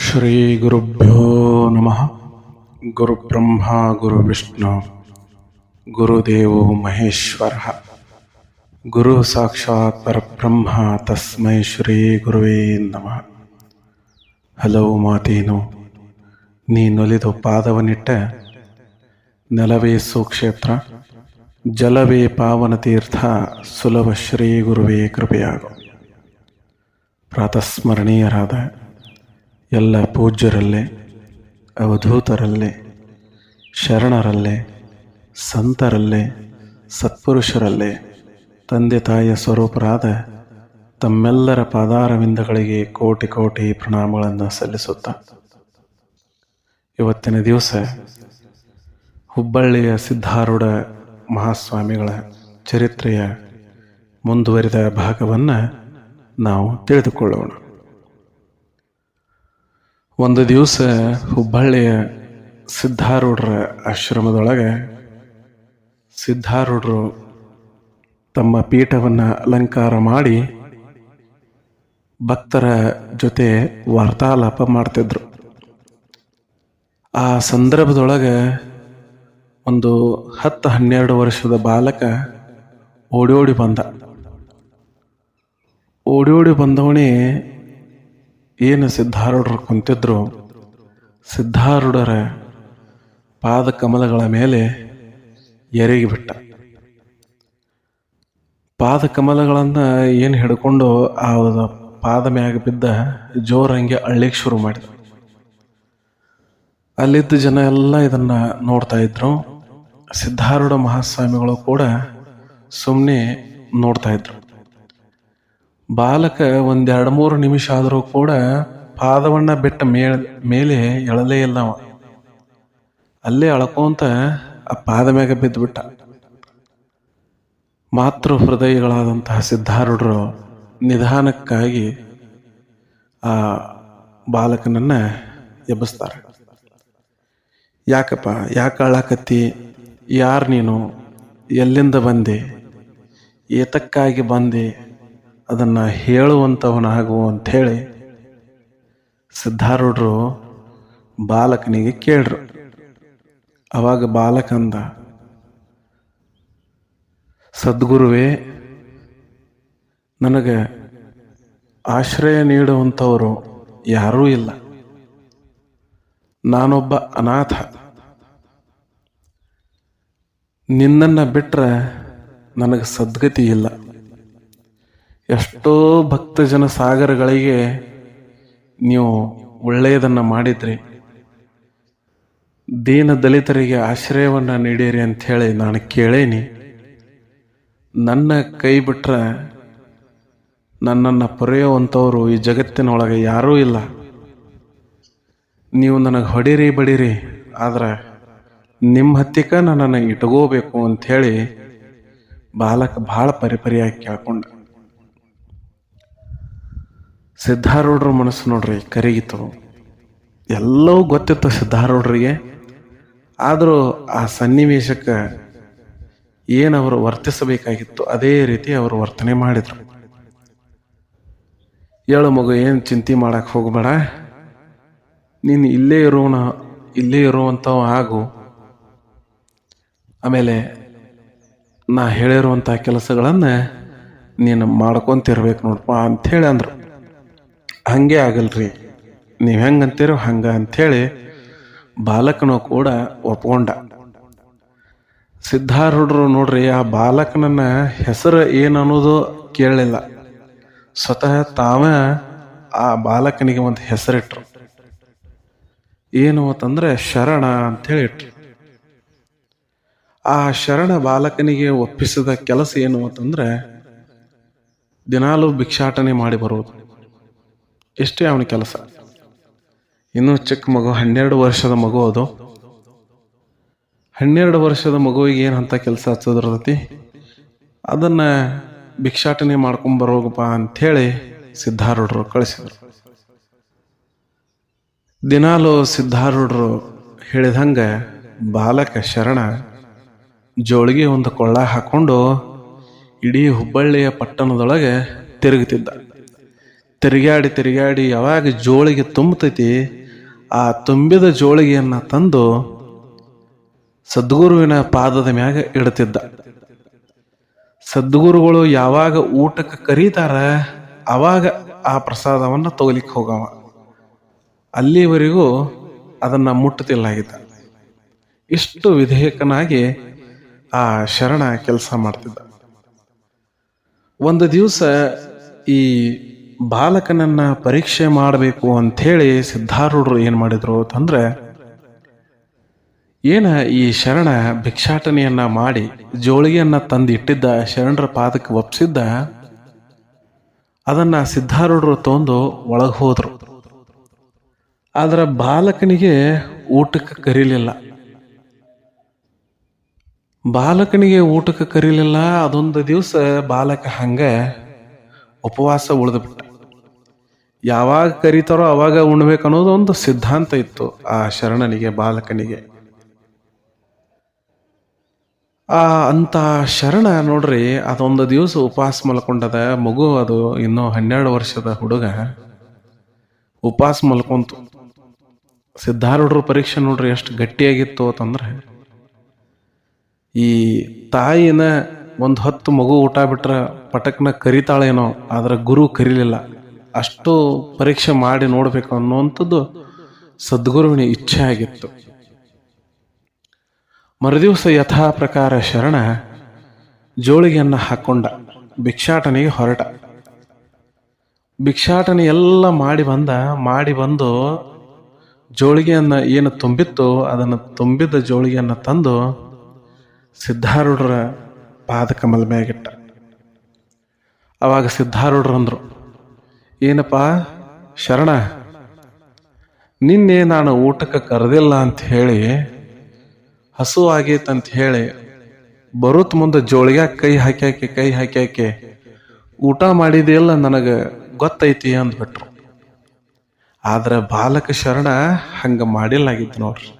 ಶ್ರೀ ಗುರುಭ್ಯೋ ನಮಃ. ಗುರುಬ್ರಹ್ಮ ಗುರುವಿಷ್ಣು ಗುರುದೇವೋ ಮಹೇಶ್ವರ. ಗುರು ಸಾಕ್ಷಾತ್ ಪರಬ್ರಹ್ಮ ತಸ್ಮೈ ಶ್ರೀ ಗುರುವೇ ನಮಃ. ಹಲವು ಮಾತೇನು ನೀನೊಲಿದು ಪಾದವನಿಟ್ಟ ನೆಲವೇ ಸುಕ್ಷೇತ್ರ, ಜಲವೇ ಪಾವನ ತೀರ್ಥ, ಸುಲಭ ಶ್ರೀ ಗುರುವೇ ಕೃಪೆಯಾಗು. ಪ್ರಾತಸ್ಮರಣೀಯರಾದ ಎಲ್ಲ ಪೂಜ್ಯರಲ್ಲೇ, ಅವಧೂತರಲ್ಲೇ, ಶರಣರಲ್ಲೇ, ಸಂತರಲ್ಲೇ, ಸತ್ಪುರುಷರಲ್ಲೇ, ತಂದೆ ತಾಯಿಯ ಸ್ವರೂಪರಾದ ತಮ್ಮೆಲ್ಲರ ಪಾದಾರವಿಂದಗಳಿಗೆ ಕೋಟಿ ಕೋಟಿ ಪ್ರಣಾಮಗಳನ್ನು ಸಲ್ಲಿಸುತ್ತಾ, ಇವತ್ತಿನ ದಿವಸ ಹುಬ್ಬಳ್ಳಿಯ ಸಿದ್ಧಾರೂಢ ಮಹಾಸ್ವಾಮಿಗಳ ಚರಿತ್ರೆಯ ಮುಂದುವರಿದ ಭಾಗವನ್ನು ನಾವು ತಿಳಿದುಕೊಳ್ಳೋಣ. ಒಂದು ದಿವಸ ಹುಬ್ಬಳ್ಳಿಯ ಸಿದ್ಧಾರೂಢರ ಆಶ್ರಮದೊಳಗೆ ಸಿದ್ಧಾರೂಢರು ತಮ್ಮ ಪೀಠವನ್ನು ಅಲಂಕಾರ ಮಾಡಿ ಭಕ್ತರ ಜೊತೆ ವಾರ್ತಾಲಾಪ ಮಾಡ್ತಿದ್ರು. ಆ ಸಂದರ್ಭದೊಳಗೆ ಒಂದು 10-12 ವರ್ಷದ ಬಾಲಕ ಓಡಿ ಬಂದವನೇ ಏನು ಸಿದ್ಧಾರೂಢರು ಕುಂತಿದ್ರು, ಸಿದ್ಧಾರೂಢರ ಪಾದ ಕಮಲಗಳ ಮೇಲೆ ಎರಗಿಬಿಟ್ಟ. ಪಾದ ಕಮಲಗಳನ್ನು ಏನು ಹಿಡ್ಕೊಂಡು ಆ ಪಾದ ಮ್ಯಾಗ ಬಿದ್ದ ಜೋರಂಗೆ ಅಳ್ಳಿಗೆ ಶುರು ಮಾಡಿದ. ಅಲ್ಲಿದ್ದ ಜನ ಎಲ್ಲ ಇದನ್ನ ನೋಡ್ತಾ ಇದ್ರು. ಸಿದ್ಧಾರೂಢ ಮಹಾಸ್ವಾಮಿಗಳು ಕೂಡ ಸುಮ್ಮನೆ ನೋಡ್ತಾ ಇದ್ರು. ಬಾಲಕ 1-2-3 ನಿಮಿಷ ಆದರೂ ಕೂಡ ಪಾದವನ್ನ ಬಿಟ್ಟ ಮೇಲೆ ಎಳಲೇ ಇಲ್ಲ. ಅಲ್ಲೇ ಅಳ್ಕೊಂತ ಆ ಪಾದ ಮ್ಯಾಗ ಬಿದ್ದುಬಿಟ್ಟ. ಮಾತೃ ಹೃದಯಗಳಾದಂತಹ ಸಿದ್ಧಾರೂಢರು ನಿಧಾನಕ್ಕಾಗಿ ಆ ಬಾಲಕನನ್ನ ಎಬ್ಬಿಸ್ತಾರೆ. ಯಾಕಪ್ಪ, ಯಾಕೆ ಅಳಕತ್ತಿ? ಯಾರು ನೀನು? ಎಲ್ಲಿಂದ ಬಂದೆ? ಏತಕ್ಕಾಗಿ ಬಂದೆ? ಅದನ್ನು ಹೇಳುವಂಥವನಾಗು ಅಂಥೇಳಿ ಸಿದ್ಧಾರೂಢರು ಬಾಲಕನಿಗೆ ಕೇಳ್ರು. ಅವಾಗ ಬಾಲಕಂದ, ಸದ್ಗುರುವೇ, ನನಗೆ ಆಶ್ರಯ ನೀಡುವಂಥವರು ಯಾರೂ ಇಲ್ಲ. ನಾನೊಬ್ಬ ಅನಾಥ. ನಿನ್ನನ್ನು ಬಿಟ್ಟರೆ ನನಗೆ ಸದ್ಗತಿ ಇಲ್ಲ. ಎಷ್ಟೋ ಭಕ್ತಜನ ಸಾಗರಗಳಿಗೆ ನೀವು ಒಳ್ಳೆಯದನ್ನು ಮಾಡಿದ್ರಿ, ದೀನ ದಲಿತರಿಗೆ ಆಶ್ರಯವನ್ನು ನೀಡಿರಿ ಅಂಥೇಳಿ ನಾನು ಕೇಳೇನಿ. ನನ್ನ ಕೈ ಬಿಟ್ಟರೆ ನನ್ನನ್ನು ಪೊರೆಯುವಂಥವ್ರು ಈ ಜಗತ್ತಿನೊಳಗೆ ಯಾರೂ ಇಲ್ಲ. ನೀವು ನನಗೆ ಹೊಡಿರಿ ಬಡಿರಿ, ಆದ್ರೆ ನಿಮ್ಮ ಹತ್ತಿಕ ನನ್ನನ್ನು ಇಟ್ಕೋಬೇಕು ಅಂಥೇಳಿ ಬಾಲಕ ಭಾಳ ಪರಿಪರಿಯಾಗಿ ಕೇಳ್ಕೊಂಡ. ಸಿದ್ಧಾರೂಢರ ಮನಸ್ಸು ನೋಡ್ರಿ ಕರಗಿತು. ಎಲ್ಲವೂ ಗೊತ್ತಿತ್ತು ಸಿದ್ಧಾರೂಢರಿಗೆ. ಆದರೂ ಆ ಸನ್ನಿವೇಶಕ್ಕೆ ಏನವರು ವರ್ತಿಸಬೇಕಾಗಿತ್ತು ಅದೇ ರೀತಿ ಅವರು ವರ್ತನೆ ಮಾಡಿದರು. ಹೇಳು ಮಗು, ಏನು ಚಿಂತೆ ಮಾಡಕ್ಕೆ ಹೋಗಬೇಡ, ನೀನು ಇಲ್ಲೇ ಇರುವಂಥವು ಆಗು. ಆಮೇಲೆ ನಾ ಹೇಳಿರುವಂಥ ಕೆಲಸಗಳನ್ನು ನೀನು ಮಾಡ್ಕೊತಿರ್ಬೇಕು ನೋಡಪ್ಪ ಅಂಥೇಳಿ ಅಂದರು. ಹಂಗೆ ಆಗಲ್ರಿ, ನೀವು ಹೆಂಗಂತೀರೋ ಹಂಗೆ ಅಂಥೇಳಿ ಬಾಲಕನು ಕೂಡ ಒಪ್ಕೊಂಡ. ಸಿದ್ಧಾರೂಢರು ನೋಡ್ರಿ ಆ ಬಾಲಕನನ್ನ ಹೆಸರು ಏನು ಅನ್ನೋದು ಕೇಳಲಿಲ್ಲ. ಸ್ವತಃ ತಾವೇ ಆ ಬಾಲಕನಿಗೆ ಒಂದು ಹೆಸರಿಟ್ರು. ಏನು ಅಂತಂದ್ರೆ ಶರಣ ಅಂಥೇಳಿ ಇಟ್ರು. ಆ ಶರಣ ಬಾಲಕನಿಗೆ ಒಪ್ಪಿಸಿದ ಕೆಲಸ ಏನು ಅಂತಂದ್ರೆ ದಿನಾಲೂ ಭಿಕ್ಷಾಟನೆ ಮಾಡಿ ಬರುವುದು. ಎಷ್ಟೇ ಅವನ ಕೆಲಸ. ಇನ್ನೂ ಚಿಕ್ಕ ಮಗು, 12 ವರ್ಷದ ಮಗು. ಅದು 12 ವರ್ಷದ ಮಗುವಿಗೆ ಏನಂತ ಕೆಲಸ ಹಚ್ಚೋದಿರ್ತೈತಿ, ಅದನ್ನು ಭಿಕ್ಷಾಟನೆ ಮಾಡ್ಕೊಂಬರೋಗಪ್ಪ ಅಂಥೇಳಿ ಸಿದ್ಧಾರೂಢರು ಕಳಿಸಿದರು. ದಿನಾಲೂ ಸಿದ್ಧಾರೂಢರು ಹೇಳಿದಂಗೆ ಬಾಲಕ ಶರಣ ಜೋಳಿಗೆ ಒಂದು ಕೊಳ್ಳ ಹಾಕೊಂಡು ಇಡೀ ಹುಬ್ಬಳ್ಳಿಯ ಪಟ್ಟಣದೊಳಗೆ ತಿರುಗುತ್ತಿದ್ದ. ತಿರುಗಾಡಿ ಯಾವಾಗ ಜೋಳಿಗೆ ತುಂಬತೈತಿ ಆ ತುಂಬಿದ ಜೋಳಿಗೆಯನ್ನ ತಂದು ಸದ್ಗುರುವಿನ ಪಾದದ ಮ್ಯಾಗ ಇಡ್ತಿದ್ದ. ಸದ್ಗುರುಗಳು ಯಾವಾಗ ಊಟಕ್ಕೆ ಕರೀತಾರ ಅವಾಗ ಆ ಪ್ರಸಾದವನ್ನು ತಗೊಲಿಕ್ಕೆ ಹೋಗವ. ಅಲ್ಲಿವರೆಗೂ ಅದನ್ನ ಮುಟ್ಟುತ್ತಿಲ್ಲಾಗಿದ್ದ. ಇಷ್ಟು ವಿಧೇಯಕನಾಗಿ ಆ ಶರಣ ಕೆಲಸ ಮಾಡ್ತಿದ್ದ. ಒಂದು ದಿವಸ ಈ ಬಾಲಕನನ್ನ ಪರೀಕ್ಷೆ ಮಾಡಬೇಕು ಅಂಥೇಳಿ ಸಿದ್ಧಾರೂಢರು ಏನ್ ಮಾಡಿದ್ರು ಅಂತಂದ್ರೆ, ಈ ಶರಣ ಭಿಕ್ಷಾಟನೆಯನ್ನ ಮಾಡಿ ಜೋಳಿಗೆಯನ್ನ ತಂದು ಇಟ್ಟಿದ್ದ, ಶರಣರ ಪಾದಕ್ಕೆ ಒಪ್ಸಿದ್ದ, ಅದನ್ನ ಸಿದ್ಧಾರೂಢರು ತೊಂದು ಒಳಗೆ ಹೋದ್ರು. ಆದ್ರ ಬಾಲಕನಿಗೆ ಊಟಕ್ಕೆ ಕರೀಲಿಲ್ಲ. ಅದೊಂದು ದಿವಸ ಬಾಲಕ ಹಂಗ ಉಪವಾಸ ಉಳಿದು ಬಿಟ್ಟ. ಯಾವಾಗ ಕರೀತಾರೋ ಅವಾಗ ಉಣ್ಬೇಕನ್ನೋದು ಒಂದು ಸಿದ್ಧಾಂತ ಇತ್ತು ಆ ಶರಣನಿಗೆ, ಬಾಲಕನಿಗೆ. ಅಂತ ಶರಣ ನೋಡ್ರಿ, ಅದೊಂದು ದಿವಸ ಉಪವಾಸ ಮಲ್ಕೊಂಡದ. ಮಗು ಅದು ಇನ್ನೂ 12 ವರ್ಷದ ಹುಡುಗ ಉಪವಾಸ ಮಲ್ಕೊಂತು. ಸಿದ್ಧಾರೂಢರ ಪರೀಕ್ಷೆ ನೋಡ್ರಿ ಎಷ್ಟು ಗಟ್ಟಿಯಾಗಿತ್ತು ಅಂತಂದ್ರೆ, ಈ ತಾಯಿನ ಒಂದು ಹೊತ್ತು ಮಗು ಊಟ ಬಿಟ್ರ ಪಟಕ್ನ ಕರಿತಾಳೇನೋ, ಆದ್ರೆ ಗುರು ಕರೀಲಿಲ್ಲ. ಅಷ್ಟು ಪರೀಕ್ಷೆ ಮಾಡಿ ನೋಡ್ಬೇಕು ಅನ್ನುವಂಥದ್ದು ಸದ್ಗುರುವಿನ ಇಚ್ಛೆ ಆಗಿತ್ತು. ಮರುದಿವಸ ಯಥಾ ಪ್ರಕಾರ ಶರಣ ಜೋಳಿಗೆಯನ್ನ ಹಾಕೊಂಡ ಭಿಕ್ಷಾಟನೆಗೆ ಹೊರಟ. ಭಿಕ್ಷಾಟನೆ ಎಲ್ಲ ಮಾಡಿ ಬಂದು ಜೋಳಿಗೆಯನ್ನ ಏನು ತುಂಬಿತ್ತು ಅದನ್ನು ತುಂಬಿದ ಜೋಳಿಗೆಯನ್ನ ತಂದು ಸಿದ್ಧಾರೂಢರ ಪಾದಕಮಲ ಮ್ಯಾಗಿಟ್ಟ. ಅವಾಗ ಸಿದ್ಧಾರೂಢರು ಅಂದ್ರು, ಏನಪ್ಪಾ ಶರಣ, ನಿನ್ನೆ ನಾನು ಊಟಕ್ಕೆ ಕರೆದಿಲ್ಲ ಅಂತ ಹೇಳಿ, ಹಸು ಆಗೈತಂತ ಹೇಳಿ ಬರುತ್ ಮುಂದೆ ಜೋಳಿಗೆ ಕೈ ಹಾಕ್ಯಾಕೆ ಊಟ ಮಾಡಿದೆಲ್ಲ ನನಗೆ ಗೊತ್ತೈತಿ ಅಂದ್ಬಿಟ್ರು. ಆದ್ರೆ ಬಾಲಕ ಶರಣ ಹಂಗ ಮಾಡಿಲ್ಲಾಗಿತ್ತು ನೋಡ್ರಿ.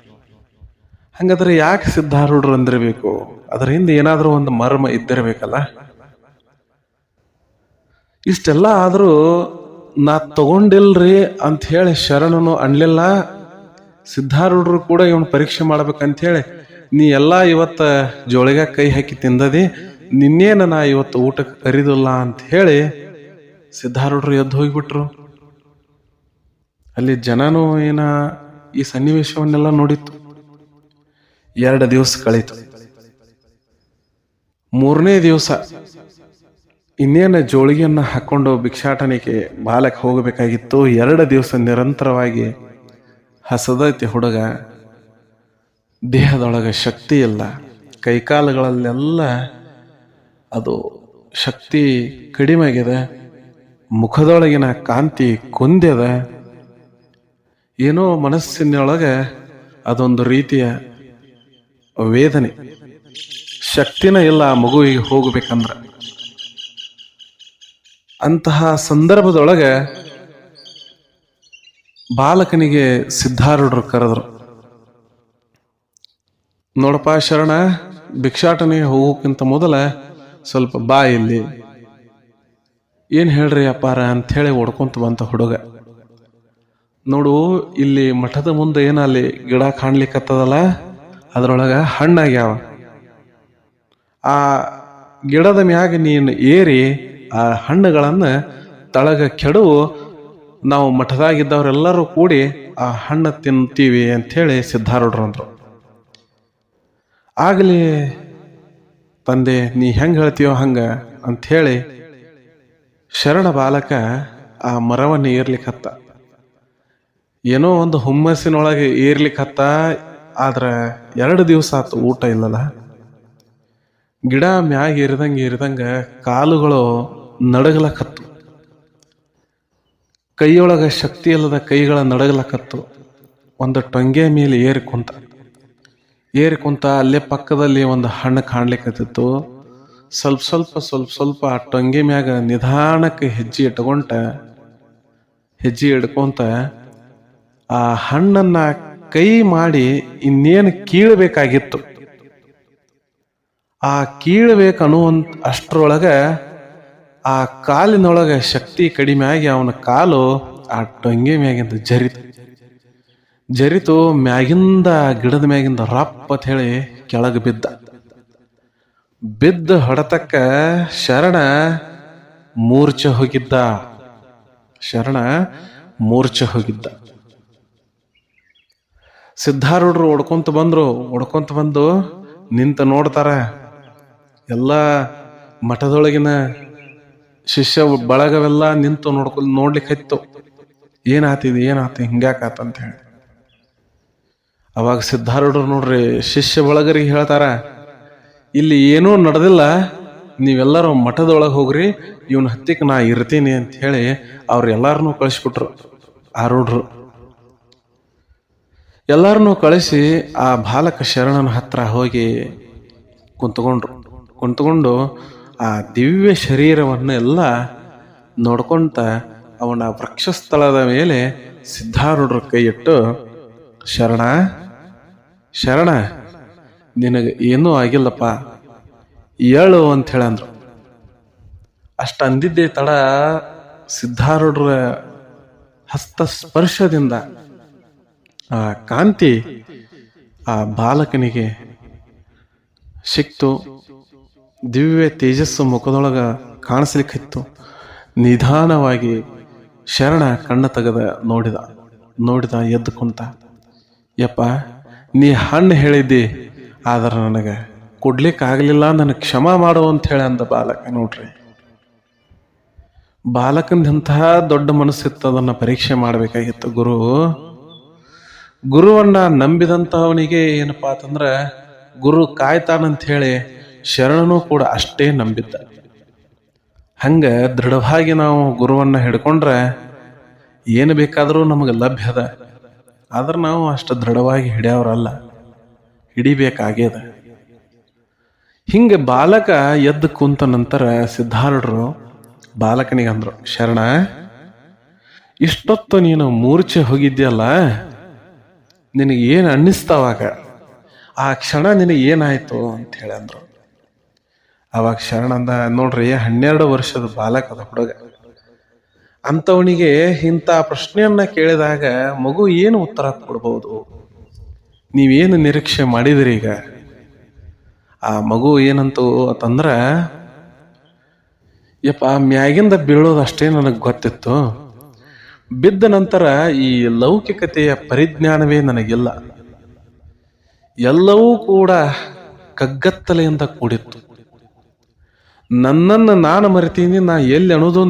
ಹಂಗಾದ್ರೆ ಯಾಕೆ ಸಿದ್ಧಾರೂಢರು ಅಂದಿರಬೇಕು? ಅದರ ಹಿಂದೆ ಏನಾದ್ರೂ ಒಂದು ಮರ್ಮ ಇದ್ದಿರಬೇಕಲ್ಲ. ಇಷ್ಟೆಲ್ಲ ಆದ್ರೂ ನಾ ತಗೊಂಡಿಲ್ರಿ ಅಂತ ಹೇಳಿ ಶರಣನು ಅನ್ಲಿಲ್ಲ. ಸಿದ್ಧಾರೂಢರು ಕೂಡ ಇವನ್ ಪರೀಕ್ಷೆ ಮಾಡ್ಬೇಕಂತ ಹೇಳಿ, ನೀ ಎಲ್ಲ ಇವತ್ತ ಜೋಳಿಗೆ ಕೈ ಹಾಕಿ ತಿಂದದಿ, ನಿನ್ನೇನ ನಾ ಇವತ್ತು ಊಟಕ್ಕೆ ಕರೀದಿಲ್ಲ ಅಂತ ಹೇಳಿ ಸಿದ್ಧಾರೂಢರು ಎದ್ದು ಹೋಗ್ಬಿಟ್ರು. ಅಲ್ಲಿ ಜನನೂ ಈ ಸನ್ನಿವೇಶವನ್ನೆಲ್ಲ ನೋಡಿತ್ತು. 2 ದಿವಸ ಕಳೀತು. 3ನೇ ದಿವಸ ಇನ್ನೇನು ಜೋಳಿಗೆಯನ್ನ ಹಾಕೊಂಡು ಭಿಕ್ಷಾಟನೆಗೆ ಬಾಲಕ ಹೋಗಬೇಕಾಗಿತ್ತು. 2 ದಿವಸ ನಿರಂತರವಾಗಿ ಹಸದೈತಿ ಹುಡುಗ. ದೇಹದೊಳಗೆ ಶಕ್ತಿ ಇಲ್ಲ, ಕೈಕಾಲುಗಳಲ್ಲೆಲ್ಲ ಅದು ಶಕ್ತಿ ಕಡಿಮೆ ಆಗಿದೆ, ಮುಖದೊಳಗಿನ ಕಾಂತಿ ಕುಂದ್ಯದ. ಏನೋ ಮನಸ್ಸಿನೊಳಗೆ ಅದೊಂದು ರೀತಿಯ ವೇದನೆ, ಶಕ್ತಿನ ಇಲ್ಲ ಆ ಮಗುವಿಗೆ ಹೋಗ್ಬೇಕಂದ್ರ. ಅಂತಹ ಸಂದರ್ಭದೊಳಗೆ ಬಾಲಕನಿಗೆ ಸಿದ್ಧಾರೂಢರು ಕರೆದ್ರು, ನೋಡಪ್ಪ ಶರಣ, ಭಿಕ್ಷಾಟನೆ ಹೋಗೋಕ್ಕಿಂತ ಮೊದಲ ಸ್ವಲ್ಪ ಬಾ ಇಲ್ಲಿ. ಏನ್ ಹೇಳ್ರಿ ಅಪ್ಪಾರ ಅಂತ ಹೇಳಿ ಓಡ್ಕೊಂತ ಬಂತ ಹುಡುಗ. ನೋಡು, ಇಲ್ಲಿ ಮಠದ ಮುಂದೆ ಅಲ್ಲಿ ಗಿಡ ಕಾಣ್ಲಿಕ್ಕತ್ತದಲ್ಲ, ಅದ್ರೊಳಗ ಹಣ್ಣಾಗ್ಯಾವ. ಆ ಗಿಡದ ಮ್ಯಾಗ ನೀನು ಏರಿ ಆ ಹಣ್ಣುಗಳನ್ನ ತಳಗ ಕೆಡವು, ನಾವು ಮಠದಾಗಿದ್ದವರೆಲ್ಲರೂ ಕೂಡಿ ಆ ಹಣ್ಣು ತಿಂತೀವಿ ಅಂತ ಹೇಳಿ ಸಿದ್ಧಾರೂಢರು ಅಂದ್ರು. ಆಗಲಿ ತಂದೆ, ನೀ ಹೆಂಗ್ ಹೇಳ್ತೀಯೋ ಹಂಗ ಅಂತ ಹೇಳಿ ಶರಣ ಬಾಲಕ ಆ ಮರವನ್ನು ಏರ್ಲಿಕ್ಕತ್ತ. ಏನೋ ಒಂದು ಹುಮ್ಮಸ್ಸಿನೊಳಗೆ ಏರ್ಲಿಕ್ಕತ್ತ. ಆದ್ರ 2 ದಿವಸ ಆತು ಊಟ ಇಲ್ಲಲ್ಲ. ಗಿಡ ಮ್ಯಾಗ ಏರಿದಂಗ ಕಾಲುಗಳು ನಡಗಲಕತ್ತು. ಕೈಯೊಳಗ ಶಕ್ತಿ ಇಲ್ಲದ ಕೈಗಳ ನಡಗಲಕತ್ತು. ಒಂದು ಟೊಂಗೆ ಮೇಲೆ ಏರಿ ಕುಂತ ಅಲ್ಲೇ ಪಕ್ಕದಲ್ಲಿ ಒಂದು ಹಣ್ಣು ಕಾಣ್ಲಿಕ್ಕತ್ತಿತ್ತು. ಸ್ವಲ್ಪ ಆ ಟೊಂಗೆ ಮ್ಯಾಗ ನಿಧಾನಕ್ಕೆ ಹೆಜ್ಜೆ ಇಡ್ಕೊಂತ ಆ ಹಣ್ಣನ್ನ ಕೈ ಮಾಡಿ ಇನ್ನೇನು ಕೀಳಬೇಕಾಗಿತ್ತು. ಆ ಕೀಳಬೇಕನ್ನುವಂತ ಅಷ್ಟರೊಳಗ ಆ ಕಾಲಿನೊಳಗ ಶಕ್ತಿ ಕಡಿಮೆ ಆಗಿ ಅವನ ಕಾಲು ಆ ಟೊಂಗೆ ಮ್ಯಾಗಿಂದ ಜರಿತು ಮ್ಯಾಗಿಂದ ಗಿಡದ ಮ್ಯಾಗಿಂದ ರಪ್ಪ ಅಂತ ಹೇಳಿ ಕೆಳಗೆ ಬಿದ್ದ ಹೊಡೆತಕ್ಕ ಶರಣ ಮೂರ್ಛೆ ಹೋಗಿದ್ದ. ಸಿದ್ಧಾರೂಢರು ಹೊಡ್ಕೊಂತ ಬಂದು ನಿಂತ ನೋಡ್ತಾರ. ಎಲ್ಲ ಮಠದೊಳಗಿನ ಶಿಷ್ಯ ಬಳಗವೆಲ್ಲ ನಿಂತು ನೋಡ್ಲಿಕ್ಕೆ ಹತ್ತು. ಏನಾತ ಹಿಂಗ್ಯಾಕಾತ ಅಂತ ಹೇಳಿ. ಅವಾಗ ಸಿದ್ಧಾರೂಢರು ನೋಡ್ರಿ ಶಿಷ್ಯ ಬಳಗರಿಗೆ ಹೇಳ್ತಾರ, ಇಲ್ಲಿ ಏನೂ ನಡೆದಿಲ್ಲ, ನೀವೆಲ್ಲರೂ ಮಠದೊಳಗೆ ಹೋಗ್ರಿ, ಇವನ್ ಹತ್ತಿಕ್ ನಾ ಇರ್ತೀನಿ ಅಂತ ಹೇಳಿ ಅವ್ರೆಲ್ಲಾರನ್ನೂ ಕಳಿಸ್ಬಿಟ್ರು. ಆರೂಢರು ಎಲ್ಲಾರನ್ನೂ ಕಳಿಸಿ ಆ ಬಾಲಕ ಶರಣನ ಹತ್ರ ಹೋಗಿ ಕುಂತ್ಕೊಂಡು ಆ ದಿವ್ಯ ಶರೀರವನ್ನು ಎಲ್ಲ ನೋಡ್ಕೊಂತ ಅವನ ವೃಕ್ಷಸ್ಥಳದ ಮೇಲೆ ಸಿದ್ಧಾರೂಢರ ಕೈ ಇಟ್ಟು, ಶರಣ ನಿನಗೆ ಏನೂ ಆಗಿಲ್ಲಪ್ಪ, ಏಳು ಅಂತ ಹೇಳಂದ್ರು. ಅಷ್ಟ ಅಂದಿದ್ದೇ ತಡ ಸಿದ್ಧಾರೂಢರ ಹಸ್ತಸ್ಪರ್ಶದಿಂದ ಆ ಕಾಂತಿ ಆ ಬಾಲಕನಿಗೆ ಸಿಕ್ತು. ದಿವ್ಯ ತೇಜಸ್ಸು ಮುಖದೊಳಗ ಕಾಣಿಸ್ಲಿಕ್ಕಿತ್ತು. ನಿಧಾನವಾಗಿ ಶರಣ ಕಣ್ಣ ತೆಗೆದ ನೋಡಿದ ಎದ್ದು ಕುಂತ. ಯಪ್ಪ, ನೀ ಹಣ್ಣು ಹೇಳಿದ್ದಿ, ಆದ್ರೆ ನನಗೆ ಕೊಡ್ಲಿಕ್ಕಾಗಲಿಲ್ಲ, ನನಗೆ ಕ್ಷಮ ಮಾಡು ಅಂತ ಹೇಳಿ ಅಂದ ಬಾಲಕ. ನೋಡ್ರಿ, ಬಾಲಕಂದಂತಹ ದೊಡ್ಡ ಮನಸ್ಸಿತ್ತು, ಅದನ್ನ ಪರೀಕ್ಷೆ ಮಾಡಬೇಕಾಗಿತ್ತು. ಗುರುವನ್ನ ನಂಬಿದಂತವನಿಗೆ ಏನಪ್ಪಾ ಅಂತಂದ್ರ ಗುರು ಕಾಯ್ತಾನಂತ ಹೇಳಿ ಶರಣನೂ ಕೂಡ ಅಷ್ಟೇ ನಂಬಿದ್ದ. ಹಂಗ ದೃಢವಾಗಿ ನಾವು ಗುರುವನ್ನ ಹಿಡ್ಕೊಂಡ್ರೆ ಏನು ಬೇಕಾದರೂ ನಮಗೆ ಲಭ್ಯ ಅದ. ಆದ್ರೆ ನಾವು ಅಷ್ಟು ದೃಢವಾಗಿ ಹಿಡಿಯವ್ರಲ್ಲ, ಹಿಡಿಬೇಕಾಗ್ಯದ. ಹಿಂಗೆ ಬಾಲಕ ಎದ್ದು ಕುಂತ ನಂತರ ಸಿದ್ಧಾರೂಢರು ಬಾಲಕನಿಗೆ ಅಂದ್ರು, ಶರಣ, ಇಷ್ಟೊತ್ತು ನೀನು ಮೂರ್ಛೆ ಹೋಗಿದ್ಯಲ್ಲ, ನಿನಗೆ ಏನು ಅನ್ನಿಸ್ತಾವಾಗ, ಆ ಕ್ಷಣ ನಿನಗೆ ಏನಾಯ್ತು ಅಂತ ಹೇಳಿ ಅಂದ್ರು. ಅವಾಗ ಶರಣ ಅಂದ, ನೋಡ್ರಿ, 12 ವರ್ಷದ ಬಾಲಕದ ಹುಡುಗ, ಅಂಥವನಿಗೆ ಇಂಥ ಪ್ರಶ್ನೆಯನ್ನ ಕೇಳಿದಾಗ ಮಗು ಏನು ಉತ್ತರ ಕೊಡ್ಬೋದು? ನೀವೇನು ನಿರೀಕ್ಷೆ ಮಾಡಿದ್ರಿ? ಈಗ ಆ ಮಗು ಏನಂತು ಅಂತಂದ್ರ, ಯಪ್ಪ, ಮ್ಯಾಗಿಂದ ಬೀಳೋದು ಅಷ್ಟೇ ನನಗೆ ಗೊತ್ತಿತ್ತು, ಬಿದ್ದ ನಂತರ ಈ ಲೌಕಿಕತೆಯ ಪರಿಜ್ಞಾನವೇ ನನಗಿಲ್ಲ, ಎಲ್ಲವೂ ಕೂಡ ಕಗ್ಗತ್ತಲೆಯಿಂದ ಕೂಡಿತ್ತು, ನನ್ನನ್ನು ನಾನು ಮರಿತೀನಿ, ನಾ ಎಲ್ಲಿ ಅನ್ನೋದು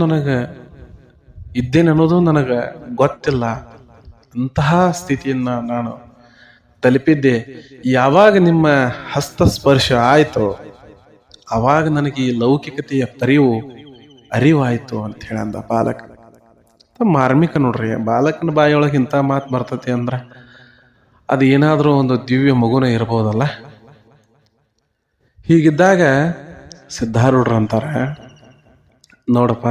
ಇದ್ದೇನೆ ಅನ್ನೋದು ನನಗೆ ಗೊತ್ತಿಲ್ಲ. ಅಂತಹ ಸ್ಥಿತಿಯನ್ನ ನಾನು ತಲುಪಿದ್ದೆ. ಯಾವಾಗ ನಿಮ್ಮ ಹಸ್ತಸ್ಪರ್ಶ ಆಯ್ತು, ಅವಾಗ ನನಗೆ ಈ ಲೌಕಿಕತೆಯ ಅರಿವಾಯ್ತು ಅಂತ ಹೇಳಂದ ಬಾಲಕ. ಮಾರ್ಮಿಕ ನೋಡ್ರಿ, ಬಾಲಕನ ಬಾಯಿಯೊಳಗೆ ಇಂಥ ಮಾತು ಬರ್ತತಿ ಅಂದ್ರ ಅದು ಏನಾದ್ರೂ ಒಂದು ದಿವ್ಯ ಮಗುನ ಇರ್ಬೋದಲ್ಲ. ಹೀಗಿದ್ದಾಗ ಸಿದ್ಧಾರೂಢರು ಅಂತಾರ, ನೋಡಪ್ಪ,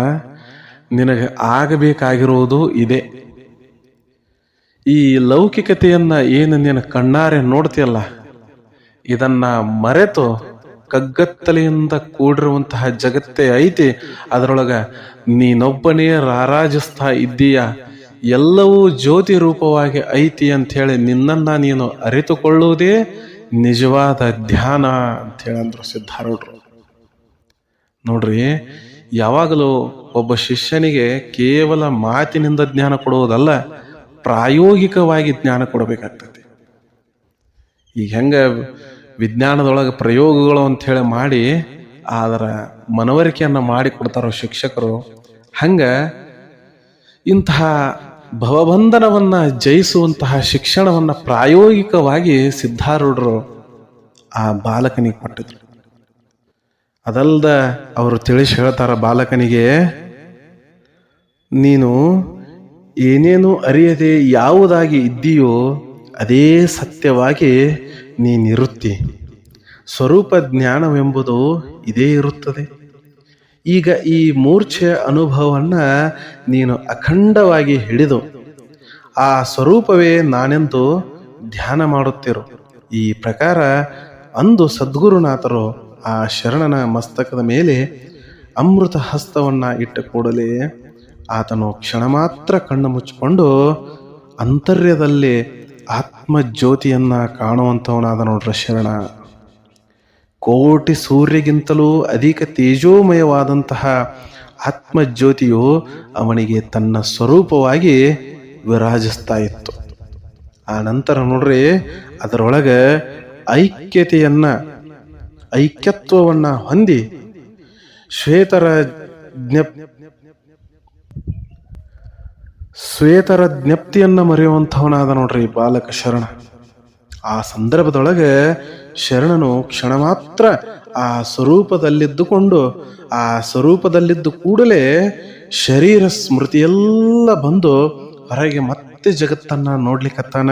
ನಿನಗೆ ಆಗಬೇಕಾಗಿರುವುದು ಇದೆ. ಈ ಲೌಕಿಕತೆಯನ್ನ ಏನು ನೀನು ಕಣ್ಣಾರೆ ನೋಡ್ತೀಯಲ್ಲ, ಇದನ್ನ ಮರೆತು ಕಗ್ಗತ್ತಲೆಯಿಂದ ಕೂಡಿರುವಂತಹ ಜಗತ್ತೇ ಐತಿ, ಅದರೊಳಗ ನೀನೊಬ್ಬನೇ ರಾರಾಜಿಸ್ತಾ ಇದ್ದೀಯ, ಎಲ್ಲವೂ ಜ್ಯೋತಿ ರೂಪವಾಗಿ ಐತಿ ಅಂತ ಹೇಳಿ ನಿನ್ನನ್ನ ನೀನು ಅರಿತುಕೊಳ್ಳುವುದೇ ನಿಜವಾದ ಧ್ಯಾನ ಅಂತ ಹೇಳಂದ್ರು ಸಿದ್ಧಾರೂಢರು. ನೋಡ್ರಿ, ಯಾವಾಗಲೂ ಒಬ್ಬ ಶಿಷ್ಯನಿಗೆ ಕೇವಲ ಮಾತಿನಿಂದ ಜ್ಞಾನ ಕೊಡುವುದಲ್ಲ, ಪ್ರಾಯೋಗಿಕವಾಗಿ ಜ್ಞಾನ ಕೊಡಬೇಕಾಗ್ತದೆ. ಈಗ ಹೆಂಗ ವಿಜ್ಞಾನದೊಳಗೆ ಪ್ರಯೋಗಗಳು ಅಂತ ಹೇಳಿ ಮಾಡಿ ಅದರ ಮನವರಿಕೆಯನ್ನ ಮಾಡಿ ಕೊಡ್ತಾರೋ ಶಿಕ್ಷಕರು, ಹಂಗ ಇಂತಹ ಭವಬಂಧನವನ್ನ ಜಯಿಸುವಂತಹ ಶಿಕ್ಷಣವನ್ನ ಪ್ರಾಯೋಗಿಕವಾಗಿ ಸಿದ್ಧಾರೂಢರು ಆ ಬಾಲಕನಿಗೆ ಕೊಟ್ಟಿದ್ರು. ಅದಲ್ದ ಅವರು ತಿಳಿಸಿ ಹೇಳ್ತಾರ ಬಾಲಕನಿಗೆ, ನೀನು ಏನೇನು ಅರಿಯದೆ ಯಾವುದಾಗಿ ಇದ್ದೀಯೋ ಅದೇ ಸತ್ಯವಾಗಿ ನೀನಿರುತ್ತಿ. ಸ್ವರೂಪ ಜ್ಞಾನವೆಂಬುದು ಇದೇ ಇರುತ್ತದೆ. ಈಗ ಈ ಮೂರ್ಛೆ ಅನುಭವವನ್ನ ನೀನು ಅಖಂಡವಾಗಿ ಹಿಡಿದು ಆ ಸ್ವರೂಪವೇ ನಾನೆಂದು ಧ್ಯಾನ ಮಾಡುತ್ತಿರು. ಈ ಪ್ರಕಾರ ಅಂದು ಸದ್ಗುರುನಾಥರು ಆ ಶರಣನ ಮಸ್ತಕದ ಮೇಲೆ ಅಮೃತ ಹಸ್ತವನ್ನ ಇಟ್ಟ ಕೂಡಲೇ ಆತನು ಕ್ಷಣ ಮಾತ್ರ ಕಣ್ಣು ಮುಚ್ಚಿಕೊಂಡು ಅಂತರ್ಯದಲ್ಲಿ ಆತ್ಮಜ್ಯೋತಿಯನ್ನ ಕಾಣುವಂಥವನಾದ ನೋಡ್ರ ಶರಣ. ಕೋಟಿ ಸೂರ್ಯಗಿಂತಲೂ ಅಧಿಕ ತೇಜೋಮಯವಾದಂತಹ ಆತ್ಮಜ್ಯೋತಿಯು ಅವನಿಗೆ ತನ್ನ ಸ್ವರೂಪವಾಗಿ ವಿರಾಜಿಸ್ತಾ ಇತ್ತು. ಆ ನಂತರ ನೋಡ್ರಿ, ಅದರೊಳಗೆ ಐಕ್ಯತ್ವವನ್ನ ಹೊಂದಿ ಶ್ವೇತರ ಜ್ಞಪ್ತಿಯನ್ನ ಮರೆಯುವಂಥವನಾದ ನೋಡ್ರಿ ಬಾಲಕ ಶರಣ. ಆ ಸಂದರ್ಭದೊಳಗೆ ಶರಣನು ಕ್ಷಣ ಮಾತ್ರ ಆ ಸ್ವರೂಪದಲ್ಲಿದ್ದುಕೊಂಡು ಆ ಸ್ವರೂಪದಲ್ಲಿದ್ದು ಕೂಡಲೇ ಶರೀರ ಸ್ಮೃತಿಯೆಲ್ಲ ಬಂದು ಹೊರಗೆ ಮತ್ತೆ ಜಗತ್ತನ್ನ ನೋಡ್ಲಿಕ್ಕತ್ತಾನ.